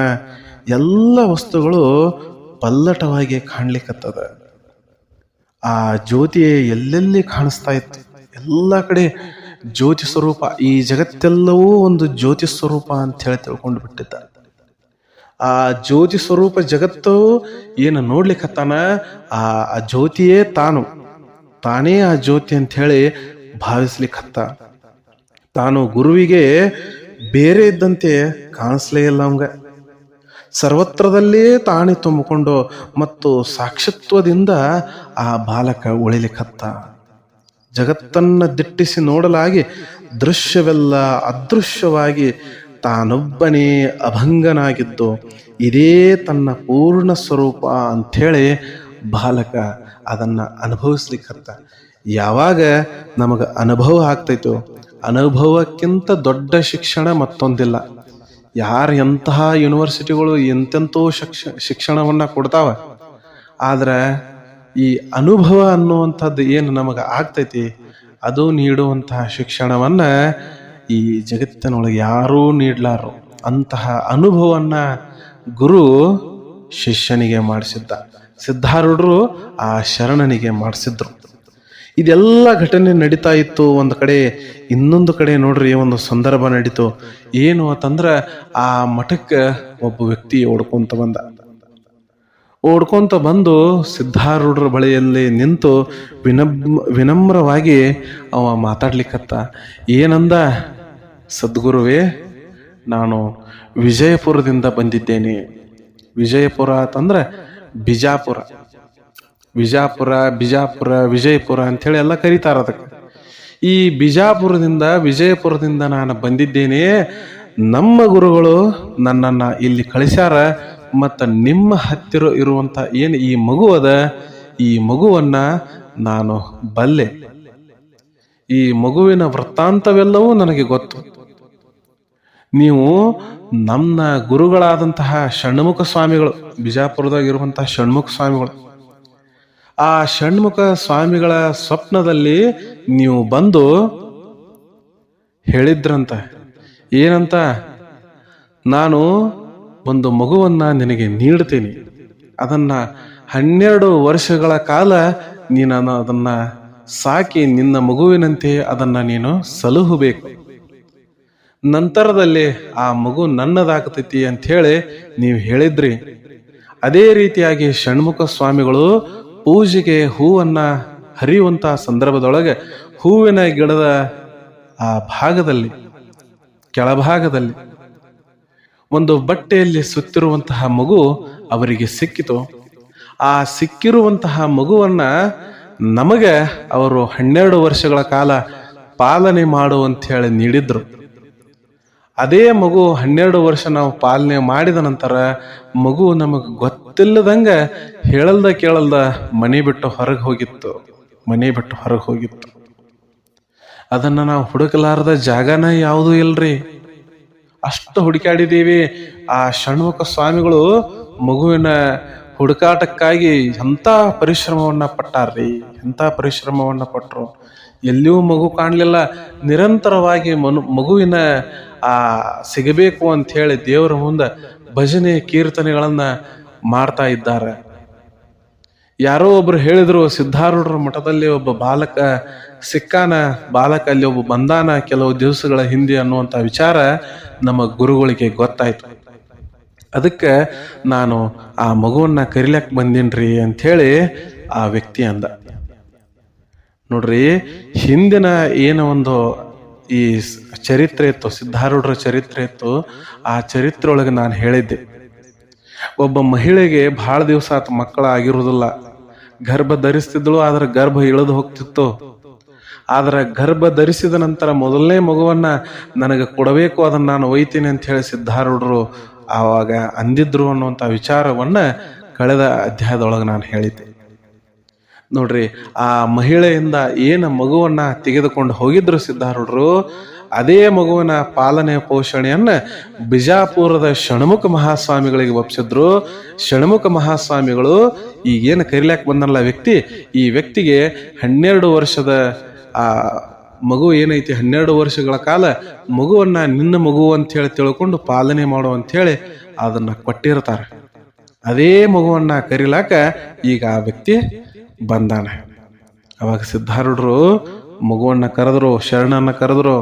ಎಲ್ಲ ವಸ್ತುಗಳು ಪಲ್ಲಟವಾಗಿ ಕಾಣ್ಲಿಕ್ಕತ್ತದ. ಆ ಜ್ಯೋತಿಯೇ ಎಲ್ಲೆಲ್ಲಿ ಕಾಣಿಸ್ತಾ ಇತ್ತು, ಎಲ್ಲ ಕಡೆ ಜ್ಯೋತಿ ಸ್ವರೂಪ. ಈ ಜಗತ್ತೆಲ್ಲವೂ ಒಂದು ಜ್ಯೋತಿ ಸ್ವರೂಪ ಅಂತ ಹೇಳಿ ತಿಳ್ಕೊಂಡು ಬಿಟ್ಟಿದ್ದ. ಆ ಜ್ಯೋತಿ ಸ್ವರೂಪ ಜಗತ್ತು ಏನು ನೋಡ್ಲಿಕ್ಕತ್ತಾನ, ಆ ಜ್ಯೋತಿಯೇ ತಾನೇ ಆ ಜ್ಯೋತಿ ಅಂತ ಹೇಳಿ ಭಾವಿಸ್ಲಿಕ್ಕತ್ತ. ತಾನು ಗುರುವಿಗೆ ಬೇರೆ ಇದ್ದಂತೆ ಕಾಣಿಸ್ಲೇ ಇಲ್ಲ ಅವಂಗ. ಸರ್ವತ್ರದಲ್ಲೇ ತಾನೇ ತುಂಬಿಕೊಂಡು ಮತ್ತು ಸಾಕ್ಷಿತ್ವದಿಂದ ಆ ಬಾಲಕ ಉಳಿಲಿಕ್ಕತ್ತ. ಜಗತ್ತನ್ನ ದಿಟ್ಟಿಸಿ ನೋಡಲಾಗಿ ದೃಶ್ಯವೆಲ್ಲ ಅದೃಶ್ಯವಾಗಿ ತಾನೊಬ್ಬನೇ ಅಭಂಗನಾಗಿದ್ದು ಇದೇ ತನ್ನ ಪೂರ್ಣ ಸ್ವರೂಪ ಅಂಥೇಳಿ ಬಾಲಕ ಅದನ್ನ ಅನುಭವಿಸ್ಲಿಕ್ಕತ್ತ. ಯಾವಾಗ ನಮಗೆ ಅನುಭವ ಆಗ್ತೈತೋ, ಅನುಭವಕ್ಕಿಂತ ದೊಡ್ಡ ಶಿಕ್ಷಣ ಮತ್ತೊಂದಿಲ್ಲ. ಯಾರು ಎಂತಹ ಯೂನಿವರ್ಸಿಟಿಗಳು ಎಂತೆಂತೋ ಶಿಕ್ಷಣವನ್ನ ಕೊಡ್ತಾವ, ಆದ್ರೆ ಈ ಅನುಭವ ಅನ್ನುವಂಥದ್ದು ಏನು ನಮಗೆ ಆಗ್ತೈತಿ, ಅದು ನೀಡುವಂತಹ ಶಿಕ್ಷಣವನ್ನ ಈ ಜಗತ್ತಿನೊಳಗೆ ಯಾರೂ ನೀಡ್ಲಾರು. ಅಂತಹ ಅನುಭವವನ್ನ ಗುರು ಶಿಷ್ಯನಿಗೆ ಮಾಡಿಸಿದ್ದ. ಸಿದ್ಧಾರೂಢರು ಆ ಶರಣನಿಗೆ ಮಾಡಿಸಿದ್ರು. ಇದೆಲ್ಲ ಘಟನೆ ನಡೀತಾ ಇತ್ತು ಒಂದು ಕಡೆ. ಇನ್ನೊಂದು ಕಡೆ ನೋಡ್ರಿ, ಒಂದು ಸಂದರ್ಭ ನಡೀತು. ಏನು ಅಂತಂದ್ರ, ಆ ಮಠಕ್ಕೆ ಒಬ್ಬ ವ್ಯಕ್ತಿ ಓಡ್ಕೊಂತ ಬಂದು ಸಿದ್ಧಾರೂಢರ ಬಳಿಯಲ್ಲಿ ನಿಂತು ವಿನಮ್ರವಾಗಿ ಅವ ಮಾತಾಡ್ಲಿಕ್ಕತ್ತ. ಏನಂದ, ಸದ್ಗುರುವೇ, ನಾನು ವಿಜಯಪುರದಿಂದ ಬಂದಿದ್ದೇನೆ. ವಿಜಯಪುರ ಅಂತಂದ್ರೆ ಬಿಜಾಪುರ, ವಿಜಯಪುರ ಅಂಥೇಳಿ ಎಲ್ಲ ಕರೀತಾರ ಅದಕ್ಕೆ. ಈ ವಿಜಯಪುರದಿಂದ ನಾನು ಬಂದಿದ್ದೇನೆ. ನಮ್ಮ ಗುರುಗಳು ನನ್ನನ್ನ ಇಲ್ಲಿ ಕಳಿಸ್ಯಾರ. ಮತ್ತು ನಿಮ್ಮ ಹತ್ತಿರ ಇರುವಂತ ಏನು ಈ ಮಗು ಅದ, ಈ ಮಗುವನ್ನ ನಾನು ಬಲ್ಲೆ. ಈ ಮಗುವಿನ ವೃತ್ತಾಂತವೆಲ್ಲವೂ ನನಗೆ ಗೊತ್ತು. ನೀವು ನಮ್ಮ ಗುರುಗಳಾದಂತಹ ಷಣ್ಮುಖ ಸ್ವಾಮಿಗಳು, ಬಿಜಾಪುರದಾಗ ಇರುವಂತಹ ಷಣ್ಮುಖ ಸ್ವಾಮಿಗಳು, ಆ ಷಣ್ಮುಖ ಸ್ವಾಮಿಗಳ ಸ್ವಪ್ನದಲ್ಲಿ ನೀವು ಬಂದು ಹೇಳಿದ್ರಂತ. ಏನಂತ, ನಾನು ಒಂದು ಮಗುವನ್ನ ನಿನಗೆ ನೀಡ್ತೀನಿ. ಅದನ್ನ 12 ವರ್ಷಗಳ ಕಾಲ ನೀನು ಅದನ್ನ ಸಾಕಿ ನಿನ್ನ ಮಗುವಿನಂತೆ ಅದನ್ನ ನೀನು ಸಲುಹಬೇಕು. ನಂತರದಲ್ಲಿ ಆ ಮಗು ನನ್ನದಾಗ್ತೈತಿ ಅಂತ ಹೇಳಿ ನೀವು ಹೇಳಿದ್ರಿ. ಅದೇ ರೀತಿಯಾಗಿ ಷಣ್ಮುಖ ಸ್ವಾಮಿಗಳು ಪೂಜೆಗೆ ಹೂವನ್ನ ಹರಿಯುವಂತಹ ಸಂದರ್ಭದೊಳಗೆ ಹೂವಿನ ಗಿಡದ ಆ ಭಾಗದಲ್ಲಿ, ಕೆಳಭಾಗದಲ್ಲಿ ಒಂದು ಬಟ್ಟೆಯಲ್ಲಿ ಸುತ್ತಿರುವಂತಹ ಮಗು ಅವರಿಗೆ ಸಿಕ್ಕಿತು. ಆ ಸಿಕ್ಕಿರುವಂತಹ ಮಗುವನ್ನ ನಮಗೆ ಅವರು 12 ವರ್ಷಗಳ ಕಾಲ ಪಾಲನೆ ಮಾಡುವಂತ ಹೇಳಿ ನೀಡಿದ್ರು. ಅದೇ ಮಗು 12 ವರ್ಷ ನಾವು ಪಾಲನೆ ಮಾಡಿದ ನಂತರ ಮಗು ನಮಗೆ ಗೊತ್ತಿಲ್ಲದಂಗ ಹೇಳಲ್ದ ಕೇಳಲ್ದ ಮನೆ ಬಿಟ್ಟು ಹೊರಗೆ ಹೋಗಿತ್ತು. ಅದನ್ನ ನಾವು ಹುಡುಕಲಾರದ ಜಾಗನ ಯಾವುದೂ ಇಲ್ರಿ. ಅಷ್ಟು ಹುಡುಕಾಡಿದೀವಿ. ಆ ಷಣ್ಮುಖ ಸ್ವಾಮಿಗಳು ಮಗುವಿನ ಹುಡುಕಾಟಕ್ಕಾಗಿ ಎಂಥ ಪರಿಶ್ರಮವನ್ನ ಪಟ್ಟರು. ಎಲ್ಲಿಯೂ ಮಗು ಕಾಣಲಿಲ್ಲ. ನಿರಂತರವಾಗಿ ಮಗುವಿನ ಸಿಗಬೇಕು ಅಂತ ಹೇಳಿ ದೇವರ ಮುಂದೆ ಭಜನೆ ಕೀರ್ತನೆಗಳನ್ನ ಮಾಡ್ತಾ ಇದ್ದಾರೆ. ಯಾರೋ ಒಬ್ರು ಹೇಳಿದ್ರು, ಸಿದ್ಧಾರೂಢರ ಮಠದಲ್ಲಿ ಒಬ್ಬ ಬಾಲಕ ಸಿಕ್ಕಾನ, ಅಲ್ಲಿ ಒಬ್ಬ ಬಂದಾನ ಕೆಲವು ದಿವಸಗಳ ಹಿಂದೆ ಅನ್ನುವಂಥ ವಿಚಾರ ನಮ್ಮ ಗುರುಗಳಿಗೆ ಗೊತ್ತಾಯ್ತು. ಅದಕ್ಕೆ ನಾನು ಆ ಮಗುವನ್ನ ಕರಿಲಕ್ ಬಂದೀನ್ರಿ ಅಂತ ಹೇಳಿ ಆ ವ್ಯಕ್ತಿ ಅಂದ. ನೋಡ್ರಿ, ಹಿಂದಿನ ಏನೋ ಒಂದು ಈ ಚರಿತ್ರೆ ಇತ್ತು, ಸಿದ್ಧಾರೂಢರ ಚರಿತ್ರೆ ಇತ್ತು. ಆ ಚರಿತ್ರೆ ಒಳಗೆ ನಾನು ಹೇಳಿದ್ದೆ, ಒಬ್ಬ ಮಹಿಳೆಗೆ ಬಹಳ ದಿವಸ ಆತ ಮಕ್ಕಳ ಆಗಿರುವುದಿಲ್ಲ, ಗರ್ಭ ಧರಿಸ್ತಿದ್ಳು, ಆದ್ರೆ ಗರ್ಭ ಇಳಿದು ಹೋಗ್ತಿತ್ತು. ಆದ್ರೆ ಗರ್ಭ ಧರಿಸಿದ ನಂತರ ಮೊದಲನೇ ಮಗುವನ್ನ ನನಗೆ ಕೊಡಬೇಕು, ಅದನ್ನ ನಾನು ಒಯ್ತೀನಿ ಅಂತ ಹೇಳಿ ಸಿದ್ಧಾರೂಢರು ಆವಾಗ ಅಂದಿದ್ರು ಅನ್ನುವಂಥ ವಿಚಾರವನ್ನ ಕಳೆದ ಅಧ್ಯಾಯದೊಳಗೆ ನಾನು ಹೇಳಿದ್ದೆ. ನೋಡ್ರಿ, ಆ ಮಹಿಳೆಯಿಂದ ಏನು ಮಗುವನ್ನ ತೆಗೆದುಕೊಂಡು ಹೋಗಿದ್ರು ಸಿದ್ಧಾರೂಢರು, ಅದೇ ಮಗುವಿನ ಪಾಲನೆ ಪೋಷಣೆಯನ್ನ ಬಿಜಾಪುರದ ಷಣ್ಮುಖ ಮಹಾಸ್ವಾಮಿಗಳಿಗೆ ಒಪ್ಪಿಸಿದ್ರು. ಷಣ್ಮುಖ ಮಹಾಸ್ವಾಮಿಗಳು ಈಗೇನು ಕರಿಲಾಕ್ ಬಂದಲ್ಲ ವ್ಯಕ್ತಿ, ಈ ವ್ಯಕ್ತಿಗೆ 12 ವರ್ಷದ ಆ ಮಗು ಏನೈತಿ, 12 ವರ್ಷಗಳ ಕಾಲ ಮಗುವನ್ನ ನಿನ್ನ ಮಗು ಅಂತ ಹೇಳಿ ತಿಳ್ಕೊಂಡು ಪಾಲನೆ ಮಾಡು ಅಂತ ಹೇಳಿ ಅದನ್ನ ಕೊಟ್ಟಿರ್ತಾರೆ. ಅದೇ ಮಗುವನ್ನ ಕರಿಲಾಕ ಈಗ ಆ ವ್ಯಕ್ತಿ ಬಂದಾನ. ಅವಾಗ ಸಿದ್ಧಾರೂಢರು ಮಗುವನ್ನ ಕರೆದ್ರು, ಶರಣನ್ನ ಕರೆದ್ರು.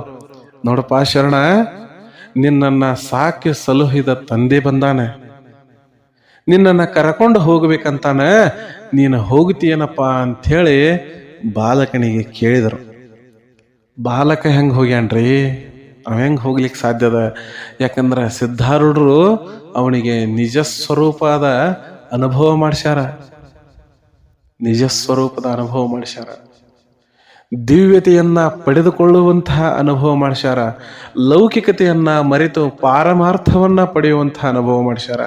ನೋಡಪ್ಪ ಶರಣ, ನಿನ್ನನ್ನ ಸಾಕಿ ಸಲುಹಿದ ತಂದೆ ಬಂದಾನೆ, ನಿನ್ನನ್ನ ಕರ್ಕೊಂಡು ಹೋಗ್ಬೇಕಂತಾನ, ನೀನು ಹೋಗ್ತೀಯನಪ್ಪ ಅಂಥೇಳಿ ಬಾಲಕನಿಗೆ ಕೇಳಿದರು. ಬಾಲಕ ಹೆಂಗೆ ಹೋಗ್ಯಾನ್ರಿ? ಅವ ಹೆಂಗೆ ಹೋಗ್ಲಿಕ್ಕೆ ಸಾಧ್ಯದ? ಯಾಕಂದ್ರೆ ಸಿದ್ಧಾರೂಢರು ಅವನಿಗೆ ನಿಜ ಸ್ವರೂಪದ ಅನುಭವ ಮಾಡಿಸ್ಯಾರ, ನಿಜ ಸ್ವರೂಪದ ಅನುಭವ ಮಾಡಿಸ್ಯಾರ, ದಿವ್ಯತೆಯನ್ನ ಪಡೆದುಕೊಳ್ಳುವಂತಹ ಅನುಭವ ಮಾಡಿಸ್ಯಾರ, ಲೌಕಿಕತೆಯನ್ನ ಮರೆತು ಪಾರಮಾರ್ಥವನ್ನ ಪಡೆಯುವಂತಹ ಅನುಭವ ಮಾಡಿಸ್ಯಾರ.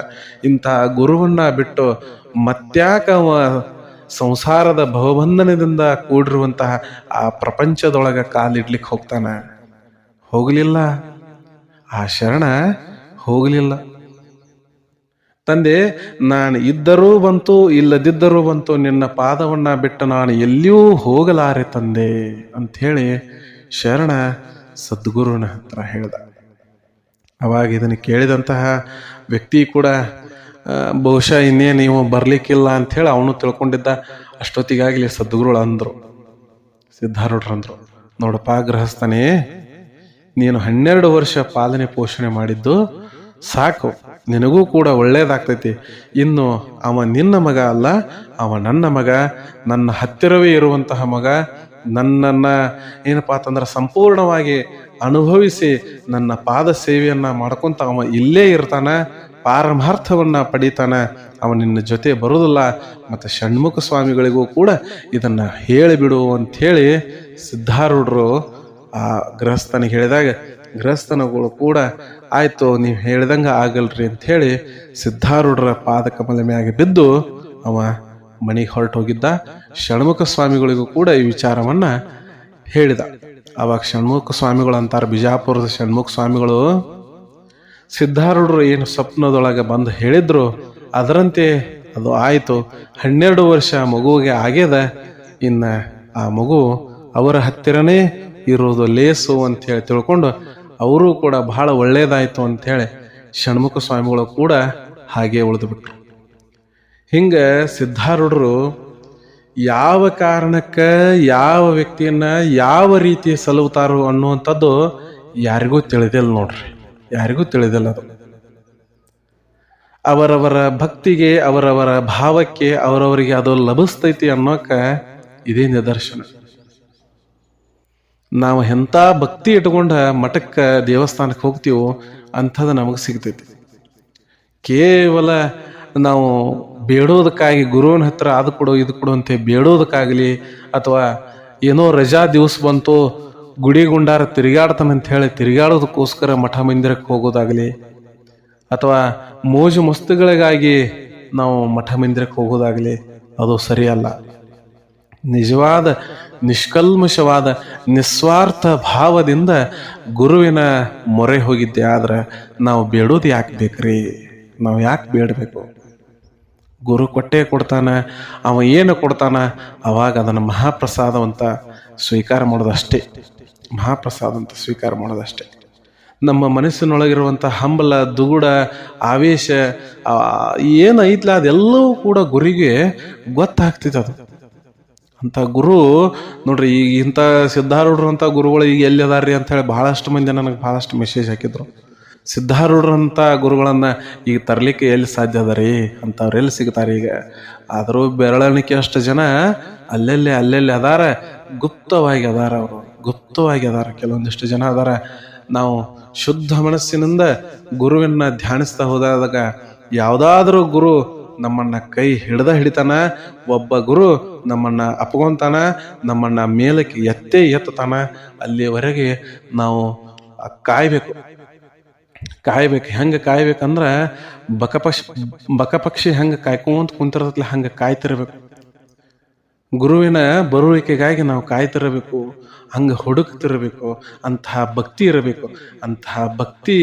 ಇಂತಹ ಗುರುವನ್ನ ಬಿಟ್ಟು ಮತ್ಯಾಕ ಸಂಸಾರದ ಭವಬಂಧನದಿಂದ ಕೂಡಿರುವಂತಹ ಆ ಪ್ರಪಂಚದೊಳಗ ಕಾಲಿಡ್ಲಿಕ್ಕೆ ಹೋಗ್ತಾನ? ಹೋಗಲಿಲ್ಲ. ಆ ಶರಣ ಹೋಗಲಿಲ್ಲ. ತಂದೆ, ನಾನು ಇದ್ದರೂ ಬಂತು, ಇಲ್ಲದಿದ್ದರೂ ಬಂತು, ನಿನ್ನ ಪಾದವನ್ನ ಬಿಟ್ಟು ನಾನು ಎಲ್ಲಿಯೂ ಹೋಗಲಾರೆ ತಂದೆ ಅಂಥೇಳಿ ಶರಣ ಸದ್ಗುರುನ ಹತ್ರ ಹೇಳ್ದ. ಅವಾಗ ಇದನ್ನು ಕೇಳಿದಂತಹ ವ್ಯಕ್ತಿ ಕೂಡ ಬಹುಶಃ ಇನ್ನೇ ನೀವು ಬರ್ಲಿಕ್ಕಿಲ್ಲ ಅಂಥೇಳಿ ಅವನು ತಿಳ್ಕೊಂಡಿದ್ದ. ಅಷ್ಟೊತ್ತಿಗಾಗಲಿ ಸದ್ಗುರುಳು ಅಂದ್ರು, ಸಿದ್ಧಾರೂಢರು ಅಂದ್ರು, ನೋಡಪ್ಪ ಗೃಹಸ್ಥನೇ, ನೀನು 12 ವರ್ಷ ಪಾಲನೆ ಪೋಷಣೆ ಮಾಡಿದ್ದು ಸಾಕು, ನಿನಗೂ ಕೂಡ ಒಳ್ಳೇದಾಗ್ತೈತಿ. ಇನ್ನು ಅವ ನಿನ್ನ ಮಗ ಅಲ್ಲ, ಅವ ನನ್ನ ಮಗ, ನನ್ನ ಹತ್ತಿರವೇ ಇರುವಂತಹ ಮಗ. ನನ್ನನ್ನ ಏನಪ್ಪಾ ಅಂತಂದ್ರೆ ಸಂಪೂರ್ಣವಾಗಿ ಅನುಭವಿಸಿ ನನ್ನ ಪಾದ ಸೇವೆಯನ್ನ ಮಾಡ್ಕೊಂತ ಅವ ಇಲ್ಲೇ ಇರ್ತಾನ, ಪಾರಮಾರ್ಥವನ್ನ ಪಡಿತಾನ, ಅವ ನಿನ್ನ ಜೊತೆ ಬರುವುದಿಲ್ಲ. ಮತ್ತು ಷಣ್ಮುಖ ಸ್ವಾಮಿಗಳಿಗೂ ಕೂಡ ಇದನ್ನ ಹೇಳಿಬಿಡು ಅಂಥೇಳಿ ಸಿದ್ಧಾರೂಢರು ಆ ಗೃಹಸ್ಥನಿಗೆ ಹೇಳಿದಾಗ, ಗೃಹಸ್ಥನಗಳು ಕೂಡ ಆಯ್ತು ನೀವು ಹೇಳ್ದಂಗ ಆಗಲ್ರಿ ಅಂತ ಹೇಳಿ ಸಿದ್ಧಾರೂಢರ ಪಾದ ಕಮಲ ಮ್ಯಾಗೆ ಬಿದ್ದು ಅವ ಮನೆಗೆ ಹೊರಟೋಗಿದ್ದ. ಷಣ್ಮುಖ ಸ್ವಾಮಿಗಳಿಗೂ ಕೂಡ ಈ ವಿಚಾರವನ್ನ ಹೇಳಿದ. ಅವಾಗ ಷಣ್ಮುಖ ಸ್ವಾಮಿಗಳು ಅಂತಾರೆ, ಬಿಜಾಪುರದ ಷಣ್ಮುಖ ಸ್ವಾಮಿಗಳು, ಸಿದ್ಧಾರೂಢರು ಏನು ಸ್ವಪ್ನದೊಳಗೆ ಬಂದು ಹೇಳಿದ್ರು ಅದರಂತೆ ಅದು ಆಯಿತು. 12 ವರ್ಷ ಮಗುವಿಗೆ ಆಗ್ಯದ, ಇನ್ನ ಆ ಮಗು ಅವರ ಹತ್ತಿರನೇ ಇರೋದು ಲೇಸು ಅಂತ ಹೇಳಿ ತಿಳ್ಕೊಂಡು ಅವರು ಕೂಡ ಬಹಳ ಒಳ್ಳೇದಾಯ್ತು ಅಂಥೇಳಿ ಷಣ್ಮುಖ ಸ್ವಾಮಿಗಳು ಕೂಡ ಹಾಗೆ ಉಳಿದು ಬಿಟ್ರು. ಹಿಂಗೆ ಸಿದ್ಧಾರೂಢರು ಯಾವ ಕಾರಣಕ್ಕೆ ಯಾವ ವ್ಯಕ್ತಿಯನ್ನ ಯಾವ ರೀತಿ ಸಲುವುತ್ತಾರೋ ಅನ್ನುವಂಥದ್ದು ಯಾರಿಗೂ ತಿಳಿದಿಲ್ಲ. ನೋಡ್ರಿ, ಯಾರಿಗೂ ತಿಳಿದಿಲ್ಲ. ಅದು ಅವರವರ ಭಕ್ತಿಗೆ, ಅವರವರ ಭಾವಕ್ಕೆ, ಅವರವರಿಗೆ ಅದು ಲಭಿಸ್ತೈತಿ ಅನ್ನೋಕ ಇದೇ ನಿದರ್ಶನ. ನಾವು ಎಂಥ ಭಕ್ತಿ ಇಟ್ಕೊಂಡ ಮಠಕ್ಕೆ ದೇವಸ್ಥಾನಕ್ಕೆ ಹೋಗ್ತೀವೋ ಅಂಥದ್ದು ನಮಗೆ ಸಿಗ್ತೈತಿ. ಕೇವಲ ನಾವು ಬೇಡೋದಕ್ಕಾಗಿ ಗುರುವಿನ ಹತ್ರ ಅದು ಕೊಡು ಇದು ಕೊಡು ಅಂತ ಬೇಡೋದಕ್ಕಾಗಲಿ, ಅಥವಾ ಏನೋ ರಜಾ ದಿವಸ ಬಂತು ಗುಡಿ ಗುಂಡಾರ ತಿರುಗಾಡ್ತಾನಂತ ಹೇಳಿ ತಿರುಗಾಡೋದಕ್ಕೋಸ್ಕರ ಮಠ ಮಂದಿರಕ್ಕೆ ಹೋಗೋದಾಗಲಿ, ಅಥವಾ ಮೋಜು ಮಸ್ತುಗಳಿಗಾಗಿ ನಾವು ಮಠ ಮಂದಿರಕ್ಕೆ ಹೋಗೋದಾಗಲಿ ಅದು ಸರಿಯಲ್ಲ. ನಿಜವಾದ ನಿಷ್ಕಲ್ಮಶವಾದ ನಿಸ್ವಾರ್ಥ ಭಾವದಿಂದ ಗುರುವಿನ ಮೊರೆ ಹೋಗಿದ್ದೆ ಆದ್ರೆ ನಾವು ಬೇಡೋದು ಯಾಕೆ ಬೇಕ್ರಿ? ನಾವು ಯಾಕೆ ಬೇಡಬೇಕು? ಗುರು ಕೊಟ್ಟೇ ಕೊಡ್ತಾನ. ಅವ ಏನು ಕೊಡ್ತಾನ ಅವಾಗ ಅದನ್ನು ಮಹಾಪ್ರಸಾದವಂತ ಸ್ವೀಕಾರ ಮಾಡೋದಷ್ಟೇ. ಮಹಾಪ್ರಸಾದ ಅಂತ ಸ್ವೀಕಾರ ಮಾಡೋದಷ್ಟೇ. ನಮ್ಮ ಮನಸ್ಸಿನೊಳಗಿರುವಂಥ ಹಂಬಲ, ದುಗುಡ, ಆವೇಶ ಏನು ಐತ್ಲ ಅದೆಲ್ಲವೂ ಕೂಡ ಗುರಿಗೆ ಗೊತ್ತಾಗ್ತಿತ್ತು. ಅದು ಅಂತ ಗುರು ನೋಡ್ರಿ, ಈಗ ಇಂಥ ಸಿದ್ಧಾರೂಢರು ಅಂತ ಗುರುಗಳು ಈಗ ಎಲ್ಲಿ ಅದಾರ್ರಿ ಅಂತ ಹೇಳಿ ಬಹಳಷ್ಟು ಮಂದಿ ನನಗೆ ಬಹಳಷ್ಟು ಮೆಸೇಜ್ ಹಾಕಿದ್ರು. ಸಿದ್ಧಾರೂಢರಂಥ ಗುರುಗಳನ್ನ ಈಗ ತರಲಿಕ್ಕೆ ಎಲ್ಲಿ ಸಾಧ್ಯ ಅದ ರೀ? ಅಂಥವ್ರು ಎಲ್ಲಿ ಸಿಗ್ತಾರೆ ಈಗ? ಆದರೂ ಬೆರಳಿಕೆ ಅಷ್ಟು ಜನ ಅಲ್ಲೆಲ್ಲಿ ಅದಾರ, ಗುಪ್ತವಾಗಿ ಅದಾರ. ಅವರು ಗುಪ್ತವಾಗಿ ಅದಾರ. ಕೆಲವೊಂದಿಷ್ಟು ಜನ ಅದಾರ. ನಾವು ಶುದ್ಧ ಮನಸ್ಸಿನಿಂದ ಗುರುವನ್ನ ಧ್ಯಾನಿಸ್ತಾ ಹೋದಾಗ ಯಾವುದಾದ್ರೂ ಗುರು ನಮ್ಮನ್ನ ಕೈ ಹಿಡಿತಾನ, ಒಬ್ಬ ಗುರು ನಮ್ಮನ್ನ ಅಪ್ಕೊಂತಾನ, ನಮ್ಮನ್ನ ಮೇಲಕ್ಕೆ ಎತ್ತತಾನ. ಅಲ್ಲಿವರೆಗೆ ನಾವು ಕಾಯ್ಬೇಕು. ಹೆಂಗೆ ಕಾಯ್ಬೇಕಂದ್ರ ಬಕಪಕ್ಷಿ ಹೆಂಗೆ ಕಾಯ್ಕೊಂತ ಕುಂತಿರತ್ಲ ಹಂಗೆ ಕಾಯ್ತಿರ್ಬೇಕು. ಗುರುವಿನ ಬರುವಿಕೆಗಾಗಿ ನಾವು ಕಾಯ್ತಿರಬೇಕು, ಹಂಗೆ ಹುಡುಕ್ತಿರಬೇಕು. ಅಂತಹ ಭಕ್ತಿ ಇರಬೇಕು. ಅಂತಹ ಭಕ್ತಿ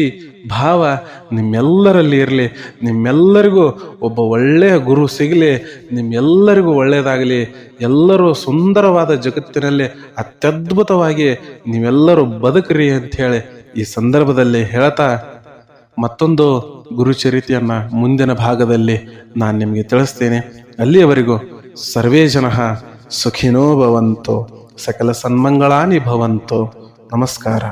ಭಾವ ನಿಮ್ಮೆಲ್ಲರಲ್ಲಿ ಇರಲಿ. ನಿಮ್ಮೆಲ್ಲರಿಗೂ ಒಬ್ಬ ಒಳ್ಳೆಯ ಗುರು ಸಿಗಲಿ. ನಿಮ್ಮೆಲ್ಲರಿಗೂ ಒಳ್ಳೆಯದಾಗಲಿ. ಎಲ್ಲರೂ ಸುಂದರವಾದ ಜಗತ್ತಿನಲ್ಲಿ ಅತ್ಯದ್ಭುತವಾಗಿ ನೀವೆಲ್ಲರೂ ಬದುಕ್ರಿ ಅಂಥೇಳಿ ಈ ಸಂದರ್ಭದಲ್ಲಿ ಹೇಳ್ತಾ, ಮತ್ತೊಂದು ಗುರುಚರಿತೆಯನ್ನ ಮುಂದಿನ ಭಾಗದಲ್ಲಿ ನಾನು ನಿಮಗೆ ತಿಳಿಸ್ತೇನೆ. ಅಲ್ಲಿಯವರೆಗೂ ಸರ್ವೇ ಜನಃ ಸುಖಿನೋ ಭವಂತು, ಸಕಲ ಸನ್ಮಂಗಳಾನಿ ಭವಂತು. ನಮಸ್ಕಾರ.